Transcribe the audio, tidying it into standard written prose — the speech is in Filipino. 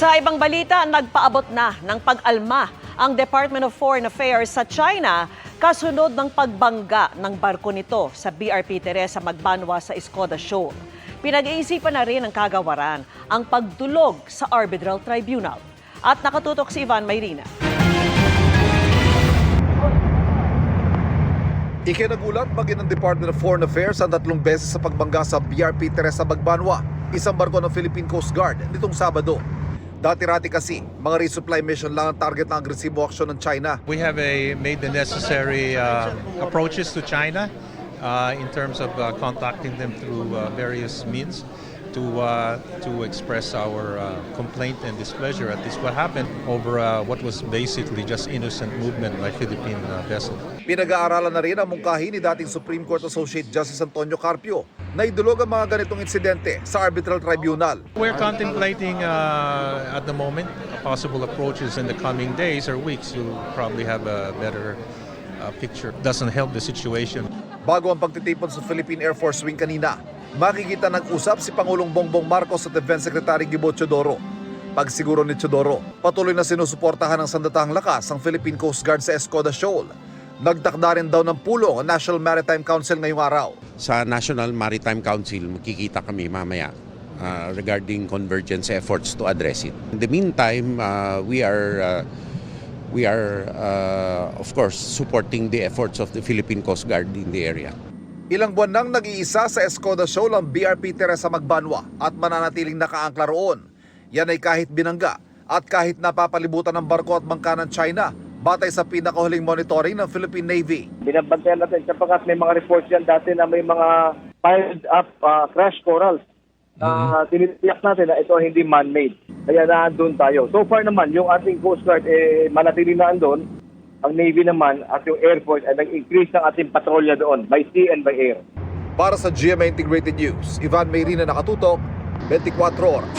Sa ibang balita, nagpaabot na ng pag-alma ang Department of Foreign Affairs sa China kasunod ng pagbangga ng barko nito sa BRP Teresa Magbanwa sa Escoda Shoal. Pinag-iisipan na rin ng kagawaran ang pagdulog sa Arbitral Tribunal. At nakatutok si Ivan Mayrina. Ikinagulat maging ng Department of Foreign Affairs ang 3 beses sa pagbangga sa BRP Teresa Magbanwa, isang barko ng Philippine Coast Guard nitong Sabado. Dati-rati kasi, mga resupply mission lang ang target ng agresibo aksyon ng China. We have made the necessary approaches to China in terms of contacting them through various means to express our complaint and displeasure at this what happened over what was basically just innocent movement by Philippine vessel. Pinag-aaralan na rin ang mungkahi ni dating Supreme Court Associate Justice Antonio Carpio na idulog ang mga ganitong insidente sa Arbitral Tribunal. We're contemplating at the moment possible approaches in the coming days or weeks. You'll probably have a better picture. Doesn't help the situation. Bago ang pagtitipon sa Philippine Air Force Wing kanina, makikita nag-usap si Pangulong Bongbong Marcos at Defense Secretary Gibo Teodoro. Pagsiguro ni Teodoro, patuloy na sinusuportahan ng sandatahang lakas ang Philippine Coast Guard sa Escoda Shoal. Nagtakda rin daw ng pulong ang National Maritime Council ngayong araw. Sa National Maritime Council, makikita kami mamaya regarding convergence efforts to address it. In the meantime, we are of course supporting the efforts of the Philippine Coast Guard in the area. Ilang buwan nang nag-iisa sa Escoda Shoal ang BRP Teresa Magbanwa at mananatiling nakaangkla roon. Yan ay kahit binangga at kahit napapalibutan ng barko at bangka ng China, batay sa pinakahuling monitoring ng Philippine Navy. Binabantayan natin sapagkat may mga reports yan dati na may mga piled up crash corals. Tinitiyak natin na ito hindi man-made. Kaya naandun tayo. So far naman, yung ating Coast Guard manatili na andun. Ang Navy naman at yung Air Force ay nag-increase ng ating patrolya doon by sea and by air. Para sa GMA Integrated News, Ivan Mayrina, nakatutok, 24 oras.